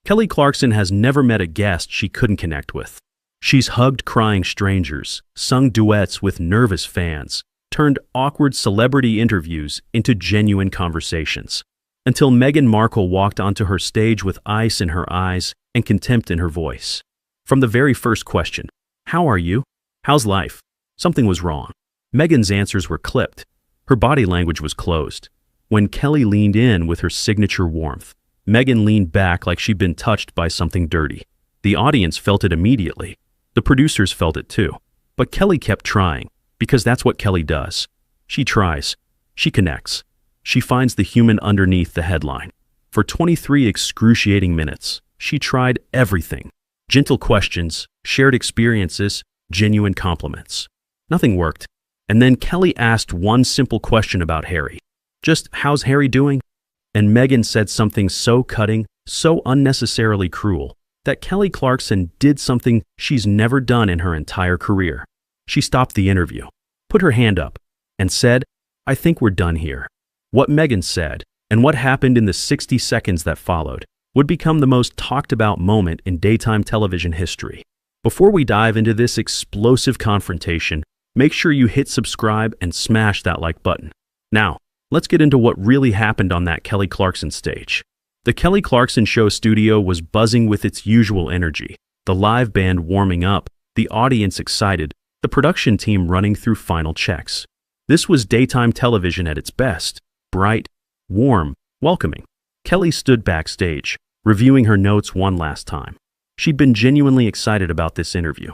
Kelly Clarkson has never met a guest she couldn't connect with. She's hugged crying strangers, sung duets with nervous fans, turned awkward celebrity interviews into genuine conversations. Until Meghan Markle walked onto her stage with ice in her eyes and contempt in her voice. From the very first question, "How are you? How's life?" something was wrong. Meghan's answers were clipped. Her body language was closed. When Kelly leaned in with her signature warmth, Meghan leaned back like she'd been touched by something dirty. The audience felt it immediately. The producers felt it too. But Kelly kept trying, because that's what Kelly does. She tries. She connects. She finds the human underneath the headline. For 23 excruciating minutes, she tried everything. Gentle questions, shared experiences, genuine compliments. Nothing worked. And then Kelly asked one simple question about Harry. Just, "How's Harry doing?" And Meghan said something so cutting, so unnecessarily cruel, that Kelly Clarkson did something she's never done in her entire career. She stopped the interview, put her hand up, and said, "I think we're done here." What Meghan said, and what happened in the 60 seconds that followed, would become the most talked about moment in daytime television history. Before we dive into this explosive confrontation, make sure you hit subscribe and smash that like button. Now, let's get into what really happened on that Kelly Clarkson stage. The Kelly Clarkson Show studio was buzzing with its usual energy, the live band warming up, the audience excited, the production team running through final checks. This was daytime television at its best, bright, warm, welcoming. Kelly stood backstage, reviewing her notes one last time. She'd been genuinely excited about this interview.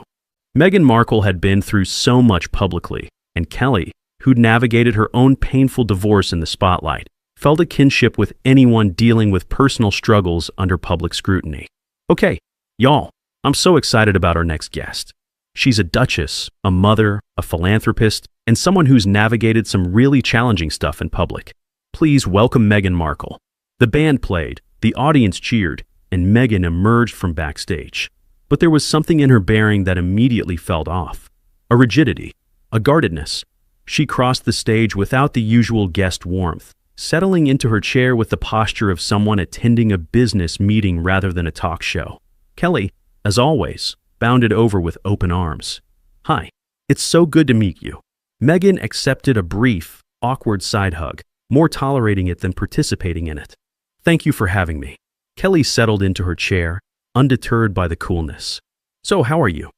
Meghan Markle had been through so much publicly, and Kelly, who'd navigated her own painful divorce in the spotlight, felt a kinship with anyone dealing with personal struggles under public scrutiny. Okay, y'all, I'm so excited about our next guest. She's a duchess, a mother, a philanthropist, and someone who's navigated some really challenging stuff in public. Please welcome Meghan Markle. The band played, the audience cheered, and Meghan emerged from backstage. But there was something in her bearing that immediately felt off. A rigidity, a guardedness. She crossed the stage without the usual guest warmth, settling into her chair with the posture of someone attending a business meeting rather than a talk show. Kelly, as always, bounded over with open arms. "Hi, it's so good to meet you." Meghan accepted a brief, awkward side hug, more tolerating it than participating in it. "Thank you for having me." Kelly settled into her chair, undeterred by the coolness. "So how are you?"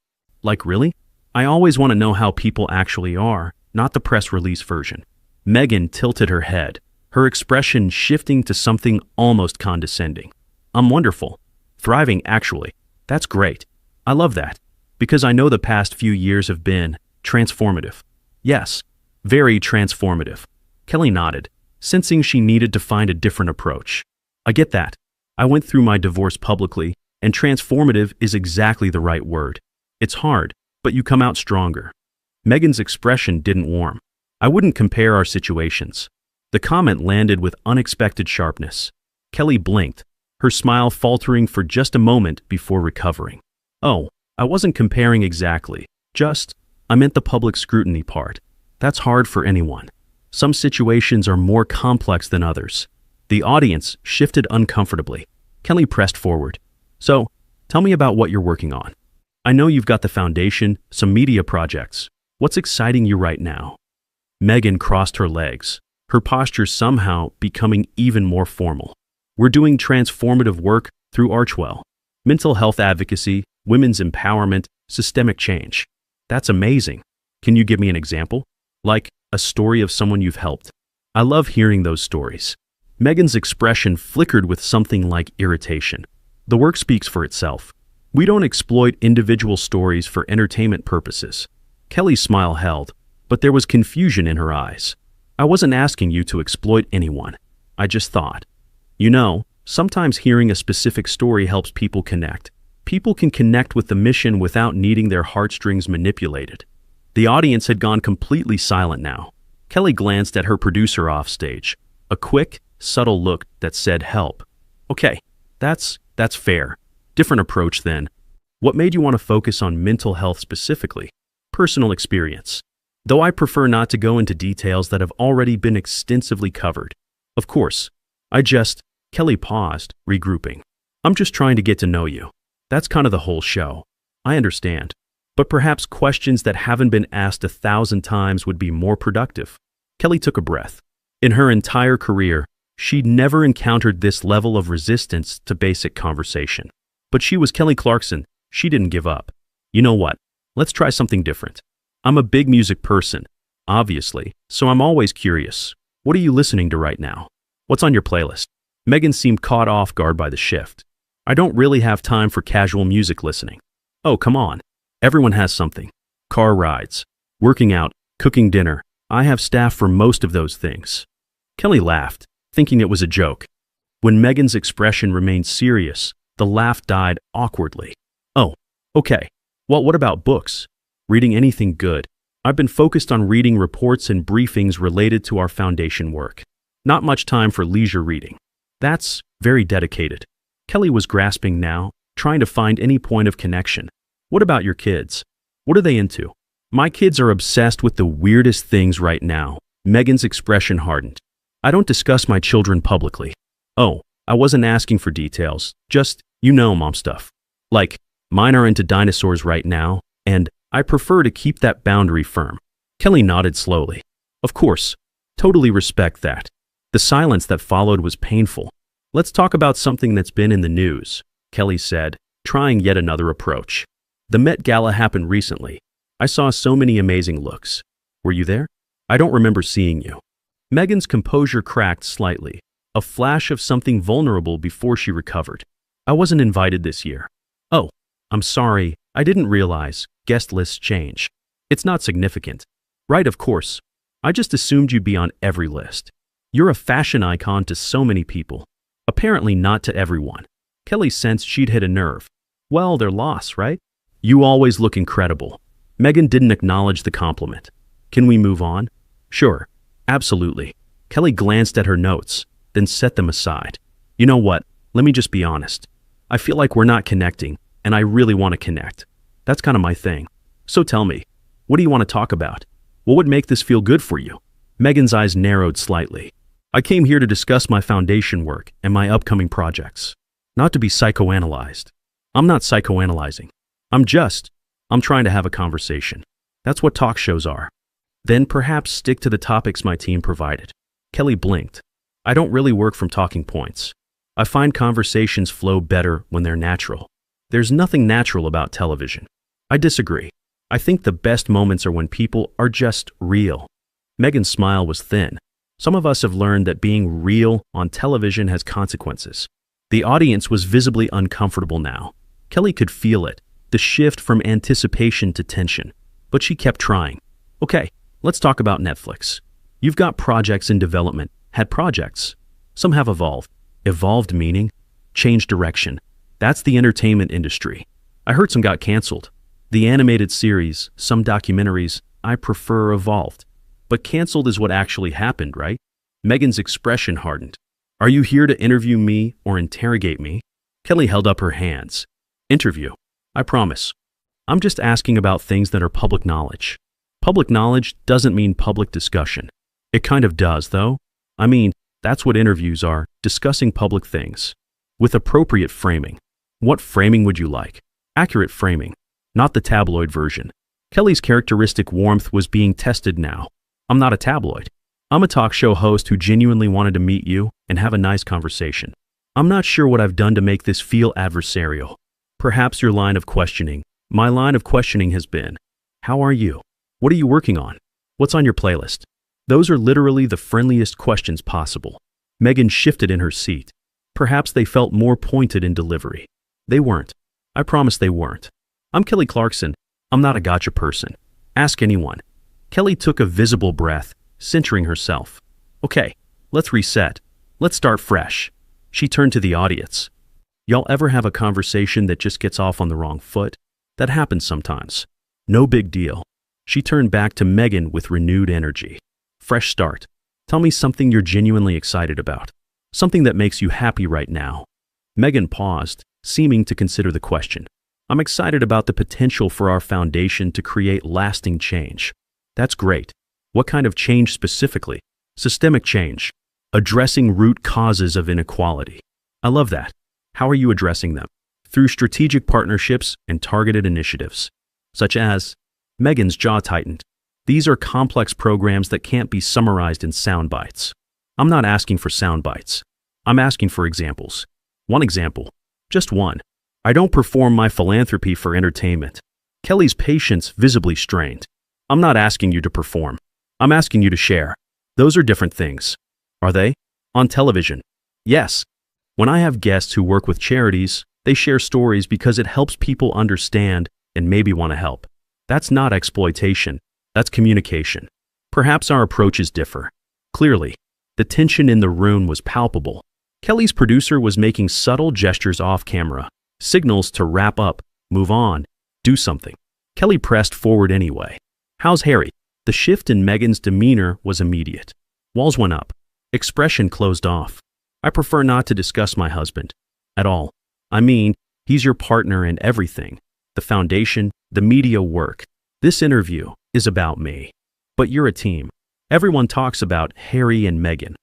"Like really? I always want to know how people actually are, not the press release version." Meghan tilted her head, her expression shifting to something almost condescending. "I'm wonderful. Thriving, actually. That's great. I love that, because I know the past few years have been transformative." "Yes, very transformative." Kelly nodded, sensing she needed to find a different approach. "I get that. I went through my divorce publicly, and transformative is exactly the right word. It's hard, but you come out stronger." Meghan's expression didn't warm. "I wouldn't compare our situations." The comment landed with unexpected sharpness. Kelly blinked, her smile faltering for just a moment before recovering. "Oh, I wasn't comparing exactly. I meant the public scrutiny part. That's hard for anyone. Some situations are more complex than others." The audience shifted uncomfortably. Kelly pressed forward. "So, tell me about what you're working on. I know you've got the foundation, some media projects. What's exciting you right now?" Meghan crossed her legs, her posture somehow becoming even more formal. "We're doing transformative work through Archwell. Mental health advocacy, women's empowerment, systemic change." "That's amazing. Can you give me an example? Like a story of someone you've helped?" "I love hearing those stories." Meghan's expression flickered with something like irritation. "The work speaks for itself. We don't exploit individual stories for entertainment purposes." Kelly's smile held, but there was confusion in her eyes. "I wasn't asking you to exploit anyone. I just thought. You know, sometimes hearing a specific story helps people connect. People can connect with the mission without needing their heartstrings manipulated." The audience had gone completely silent now. Kelly glanced at her producer offstage, a quick, subtle look that said help. "Okay, that's fair. Different approach then. What made you want to focus on mental health specifically?" "Personal experience. Though I prefer not to go into details that have already been extensively covered. Of course, Kelly paused, regrouping. I'm just trying to get to know you. That's kind of the whole show. I understand. But perhaps questions that haven't been asked 1,000 times would be more productive. Kelly took a breath. In her entire career, she'd never encountered this level of resistance to basic conversation. But she was Kelly Clarkson. She didn't give up. You know what? Let's try something different. I'm a big music person, obviously, so I'm always curious. What are you listening to right now? What's on your playlist? Meghan seemed caught off guard by the shift. I don't really have time for casual music listening. Oh, come on. Everyone has something. Car rides, working out, cooking dinner. I have staff for most of those things. Kelly laughed, thinking it was a joke. When Meghan's expression remained serious, the laugh died awkwardly. Oh, okay. Well, what about books? Reading anything good? I've been focused on reading reports and briefings related to our foundation work. Not much time for leisure reading. That's very dedicated. Kelly was grasping now, trying to find any point of connection. What about your kids? What are they into? My kids are obsessed with the weirdest things right now. Meghan's expression hardened. I don't discuss my children publicly. Oh, I wasn't asking for details. Just, mom stuff. Like, mine are into dinosaurs right now, and I prefer to keep that boundary firm. Kelly nodded slowly. Of course. Totally respect that. The silence that followed was painful. Let's talk about something that's been in the news, Kelly said, trying yet another approach. The Met Gala happened recently. I saw so many amazing looks. Were you there? I don't remember seeing you. Meghan's composure cracked slightly, a flash of something vulnerable before she recovered. I wasn't invited this year. Oh, I'm sorry, I didn't realize. Guest lists change. It's not significant. Right, of course. I just assumed you'd be on every list. You're a fashion icon to so many people. Apparently not to everyone. Kelly sensed she'd hit a nerve. Well, their loss, right? You always look incredible. Meghan didn't acknowledge the compliment. Can we move on? Sure. Absolutely. Kelly glanced at her notes, then set them aside. You know what? Let me just be honest. I feel like we're not connecting, and I really want to connect. That's kind of my thing. So tell me, what do you want to talk about? What would make this feel good for you? Meghan's eyes narrowed slightly. I came here to discuss my foundation work and my upcoming projects. Not to be psychoanalyzed. I'm not psychoanalyzing. I'm trying to have a conversation. That's what talk shows are. Then perhaps stick to the topics my team provided. Kelly blinked. I don't really work from talking points. I find conversations flow better when they're natural. There's nothing natural about television. I disagree. I think the best moments are when people are just real. Meghan's smile was thin. Some of us have learned that being real on television has consequences. The audience was visibly uncomfortable now. Kelly could feel it, the shift from anticipation to tension. But she kept trying. Okay, let's talk about Netflix. You've got projects in development, had projects. Some have evolved. Evolved meaning? Changed direction. That's the entertainment industry. I heard some got canceled. The animated series, some documentaries, I prefer evolved. But canceled is what actually happened, right? Meghan's expression hardened. Are you here to interview me or interrogate me? Kelly held up her hands. Interview. I promise. I'm just asking about things that are public knowledge. Public knowledge doesn't mean public discussion. It kind of does, though. I mean, that's what interviews are, discussing public things. With appropriate framing. What framing would you like? Accurate framing, not the tabloid version. Kelly's characteristic warmth was being tested now. I'm not a tabloid. I'm a talk show host who genuinely wanted to meet you and have a nice conversation. I'm not sure what I've done to make this feel adversarial. Perhaps your line of questioning. My line of questioning has been, how are you? What are you working on? What's on your playlist? Those are literally the friendliest questions possible. Meghan shifted in her seat. Perhaps they felt more pointed in delivery. They weren't. I promise they weren't. I'm Kelly Clarkson. I'm not a gotcha person. Ask anyone. Kelly took a visible breath, centering herself. Okay, let's reset. Let's start fresh. She turned to the audience. Y'all ever have a conversation that just gets off on the wrong foot? That happens sometimes. No big deal. She turned back to Meghan with renewed energy. Fresh start. Tell me something you're genuinely excited about. Something that makes you happy right now. Meghan paused, seeming to consider the question. I'm excited about the potential for our foundation to create lasting change. That's great. What kind of change specifically? Systemic change. Addressing root causes of inequality. I love that. How are you addressing them? Through strategic partnerships and targeted initiatives, such as Meghan's jaw tightened. These are complex programs that can't be summarized in sound bites. I'm not asking for sound bites. I'm asking for examples. One example, just one. I don't perform my philanthropy for entertainment. Kelly's patience visibly strained. I'm not asking you to perform. I'm asking you to share. Those are different things. Are they? On television? Yes. When I have guests who work with charities, they share stories because it helps people understand and maybe want to help. That's not exploitation. That's communication. Perhaps our approaches differ. Clearly, the tension in the room was palpable. Kelly's producer was making subtle gestures off camera, signals to wrap up, move on, do something. Kelly pressed forward anyway. How's Harry? The shift in Meghan's demeanor was immediate. Walls went up. Expression closed off. I prefer not to discuss my husband. At all. I mean, he's your partner in everything. The foundation, the media work. This interview is about me. But you're a team. Everyone talks about Harry and Meghan.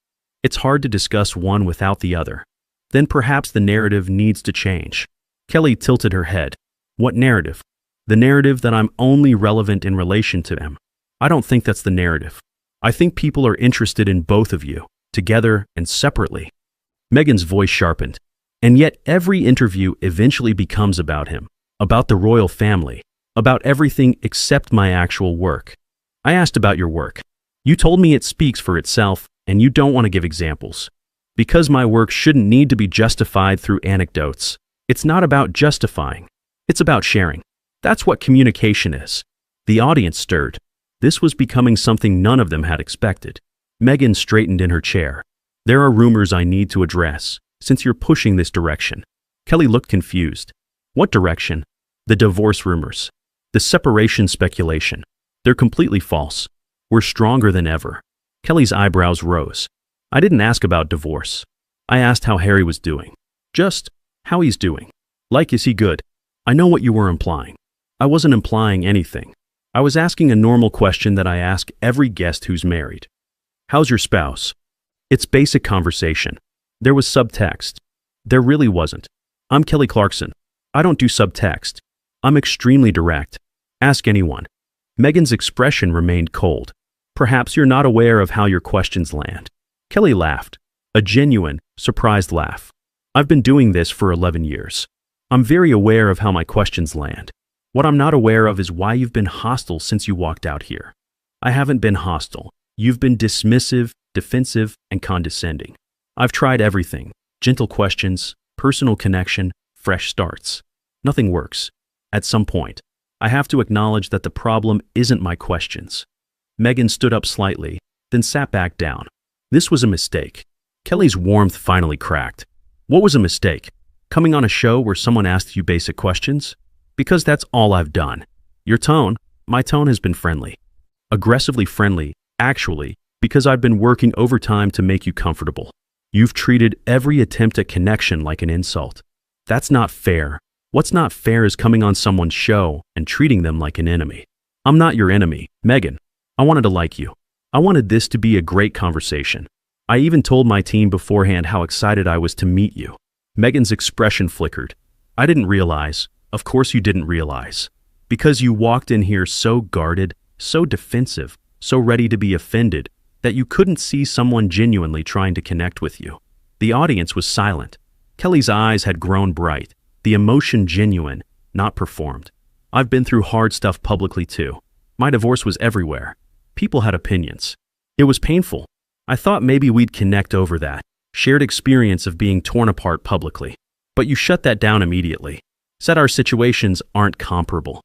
It's hard to discuss one without the other. Then perhaps the narrative needs to change. Kelly tilted her head. What narrative? The narrative that I'm only relevant in relation to him. I don't think that's the narrative. I think people are interested in both of you, together and separately. Meghan's voice sharpened. And yet every interview eventually becomes about him, about the royal family, about everything except my actual work. I asked about your work. You told me it speaks for itself, and you don't want to give examples. Because my work shouldn't need to be justified through anecdotes. It's not about justifying. It's about sharing. That's what communication is. The audience stirred. This was becoming something none of them had expected. Meghan straightened in her chair. There are rumors I need to address, since you're pushing this direction. Kelly looked confused. What direction? The divorce rumors. The separation speculation. They're completely false. We're stronger than ever. Kelly's eyebrows rose. I didn't ask about divorce. I asked how Harry was doing. Just how he's doing. Like, is he good? I know what you were implying. I wasn't implying anything. I was asking a normal question that I ask every guest who's married. How's your spouse? It's basic conversation. There was subtext. There really wasn't. I'm Kelly Clarkson. I don't do subtext. I'm extremely direct. Ask anyone. Meghan's expression remained cold. Perhaps you're not aware of how your questions land. Kelly laughed. A genuine, surprised laugh. I've been doing this for 11 years. I'm very aware of how my questions land. What I'm not aware of is why you've been hostile since you walked out here. I haven't been hostile. You've been dismissive, defensive, and condescending. I've tried everything. Gentle questions, personal connection, fresh starts. Nothing works. At some point, I have to acknowledge that the problem isn't my questions. Meghan stood up slightly, then sat back down. This was a mistake. Kelly's warmth finally cracked. What was a mistake? Coming on a show where someone asked you basic questions? Because that's all I've done. Your tone, my tone has been friendly. Aggressively friendly, actually, because I've been working overtime to make you comfortable. You've treated every attempt at connection like an insult. That's not fair. What's not fair is coming on someone's show and treating them like an enemy. I'm not your enemy, Meghan. I wanted to like you. I wanted this to be a great conversation. I even told my team beforehand how excited I was to meet you. Meghan's expression flickered. I didn't realize. Of course you didn't realize. Because you walked in here so guarded, so defensive, so ready to be offended, that you couldn't see someone genuinely trying to connect with you. The audience was silent. Kelly's eyes had grown bright, the emotion genuine, not performed. I've been through hard stuff publicly too. My divorce was everywhere. People had opinions. It was painful. I thought maybe we'd connect over that, shared experience of being torn apart publicly. But you shut that down immediately. Said our situations aren't comparable.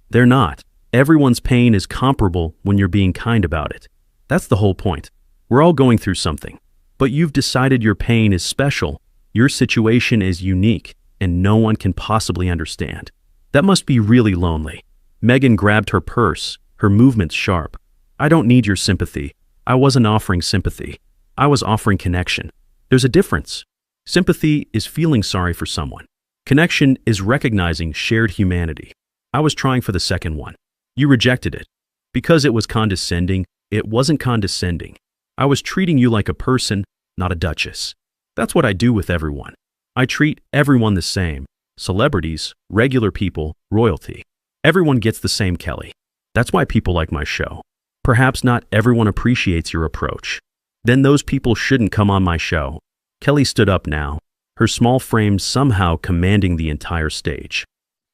They're not. Everyone's pain is comparable when you're being kind about it. That's the whole point. We're all going through something. But you've decided your pain is special, your situation is unique, and no one can possibly understand. That must be really lonely. Meghan grabbed her purse, her movements sharp. I don't need your sympathy. I wasn't offering sympathy. I was offering connection. There's a difference. Sympathy is feeling sorry for someone. Connection is recognizing shared humanity. I was trying for the second one. You rejected it. Because it was condescending, it wasn't condescending. I was treating you like a person, not a duchess. That's what I do with everyone. I treat everyone the same. Celebrities, regular people, royalty. Everyone gets the same, Kelly. That's why people like my show. Perhaps not everyone appreciates your approach. Then those people shouldn't come on my show. Kelly stood up now, her small frame somehow commanding the entire stage.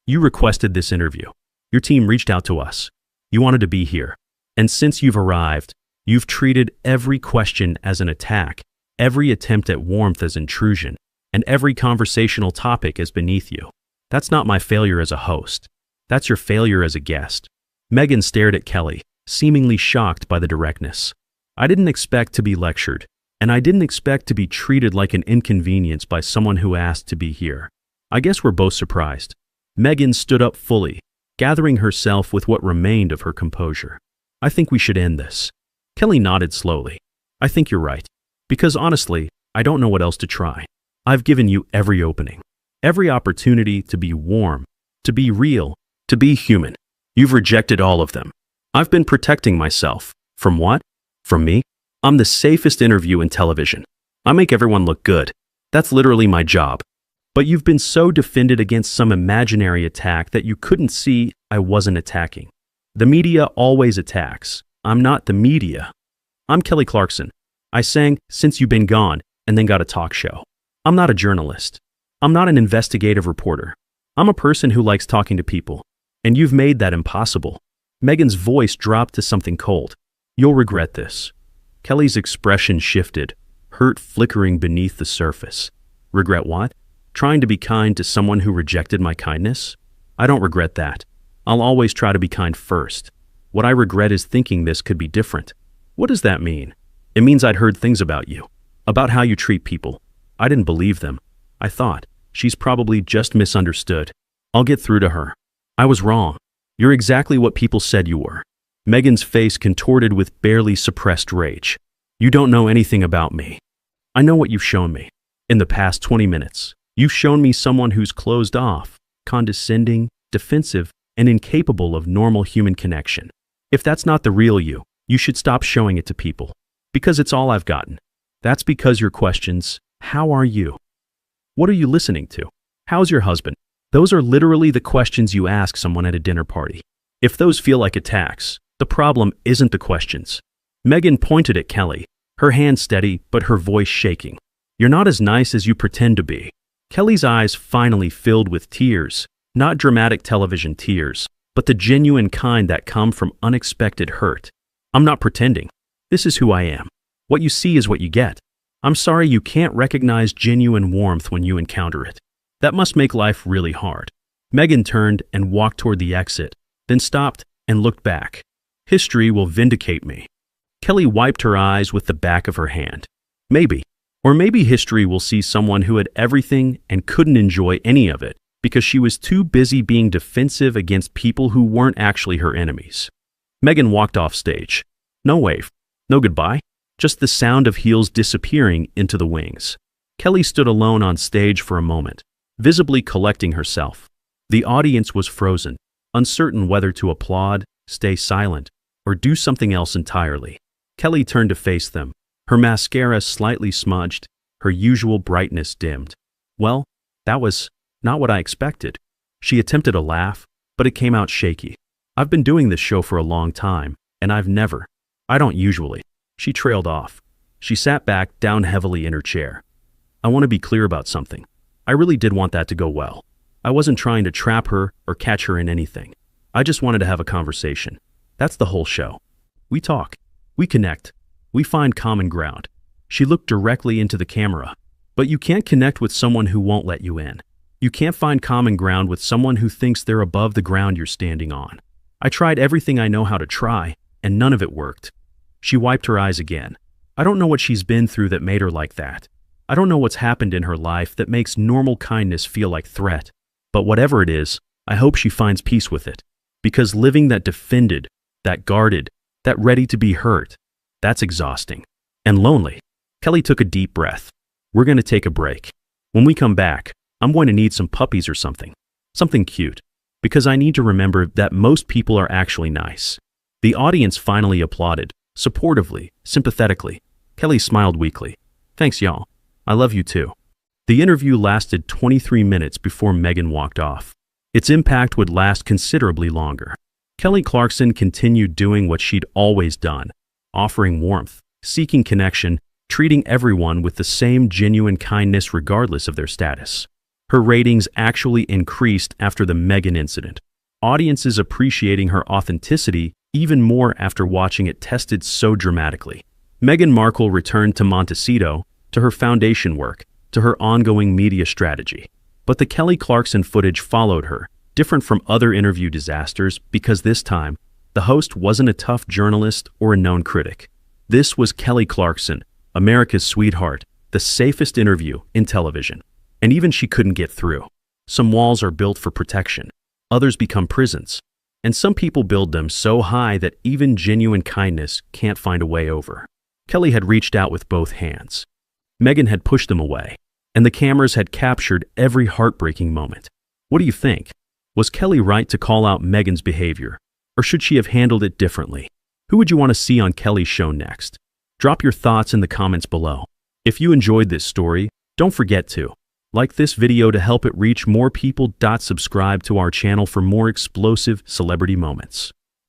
You requested this interview. Your team reached out to us. You wanted to be here. And since you've arrived, you've treated every question as an attack, every attempt at warmth as intrusion, and every conversational topic as beneath you. That's not my failure as a host. That's your failure as a guest. Meghan stared at Kelly, seemingly shocked by the directness. I didn't expect to be lectured, and I didn't expect to be treated like an inconvenience by someone who asked to be here. I guess we're both surprised. Meghan stood up fully, gathering herself with what remained of her composure. I think we should end this. Kelly nodded slowly. I think you're right. Because honestly, I don't know what else to try. I've given you every opening, every opportunity to be warm, to be real, to be human. You've rejected all of them. I've been protecting myself. From what? From me? I'm the safest interview in television. I make everyone look good. That's literally my job. But you've been so defended against some imaginary attack that you couldn't see I wasn't attacking. The media always attacks. I'm not the media. I'm Kelly Clarkson. I sang Since You've Been Gone and then got a talk show. I'm not a journalist. I'm not an investigative reporter. I'm a person who likes talking to people. And you've made that impossible. Meghan's voice dropped to something cold. You'll regret this. Kelly's expression shifted, hurt flickering beneath the surface. Regret what? Trying to be kind to someone who rejected my kindness? I don't regret that. I'll always try to be kind first. What I regret is thinking this could be different. What does that mean? It means I'd heard things about you, about how you treat people. I didn't believe them. I thought, she's probably just misunderstood. I'll get through to her. I was wrong. You're exactly what people said you were. Meghan's face contorted with barely suppressed rage. You don't know anything about me. I know what you've shown me. In the past 20 minutes, you've shown me someone who's closed off, condescending, defensive, and incapable of normal human connection. If that's not the real you, you should stop showing it to people. Because it's all I've gotten. That's because your questions, how are you? What are you listening to? How's your husband? Those are literally the questions you ask someone at a dinner party. If those feel like attacks, the problem isn't the questions. Meghan pointed at Kelly, her hand steady but her voice shaking. You're not as nice as you pretend to be. Kelly's eyes finally filled with tears, not dramatic television tears, but the genuine kind that come from unexpected hurt. I'm not pretending. This is who I am. What you see is what you get. I'm sorry you can't recognize genuine warmth when you encounter it. That must make life really hard. Meghan turned and walked toward the exit, then stopped and looked back. History will vindicate me. Kelly wiped her eyes with the back of her hand. Maybe. Or maybe history will see someone who had everything and couldn't enjoy any of it because she was too busy being defensive against people who weren't actually her enemies. Meghan walked off stage. No wave. No goodbye. Just the sound of heels disappearing into the wings. Kelly stood alone on stage for a moment, visibly collecting herself. The audience was frozen, uncertain whether to applaud, stay silent, or do something else entirely. Kelly turned to face them, her mascara slightly smudged, her usual brightness dimmed. Well, that was not what I expected. She attempted a laugh, but it came out shaky. I've been doing this show for a long time, and I don't usually. She trailed off. She sat back down heavily in her chair. I want to be clear about something. I really did want that to go well. I wasn't trying to trap her or catch her in anything. I just wanted to have a conversation. That's the whole show. We talk. We connect. We find common ground. She looked directly into the camera. But you can't connect with someone who won't let you in. You can't find common ground with someone who thinks they're above the ground you're standing on. I tried everything I know how to try, and none of it worked. She wiped her eyes again. I don't know what she's been through that made her like that. I don't know what's happened in her life that makes normal kindness feel like threat. But whatever it is, I hope she finds peace with it. Because living that defended, that guarded, that ready to be hurt, that's exhausting. And lonely. Kelly took a deep breath. We're going to take a break. When we come back, I'm going to need some puppies or something. Something cute. Because I need to remember that most people are actually nice. The audience finally applauded. Supportively, sympathetically. Kelly smiled weakly. Thanks, y'all. I love you too. The interview lasted 23 minutes before Meghan walked off. Its impact would last considerably longer. Kelly Clarkson continued doing what she'd always done, offering warmth, seeking connection, treating everyone with the same genuine kindness regardless of their status. Her ratings actually increased after the Meghan incident, audiences appreciating her authenticity even more after watching it tested so dramatically. Meghan Markle returned to Montecito, to her foundation work, to her ongoing media strategy. But the Kelly Clarkson footage followed her, different from other interview disasters because this time, the host wasn't a tough journalist or a known critic. This was Kelly Clarkson, America's sweetheart, the safest interview in television. And even she couldn't get through. Some walls are built for protection, others become prisons, and some people build them so high that even genuine kindness can't find a way over. Kelly had reached out with both hands. Meghan had pushed them away, and the cameras had captured every heartbreaking moment. What do you think? Was Kelly right to call out Meghan's behavior, or should she have handled it differently? Who would you want to see on Kelly's show next? Drop your thoughts in the comments below. If you enjoyed this story, don't forget to like this video to help it reach more people. Subscribe to our channel for more explosive celebrity moments.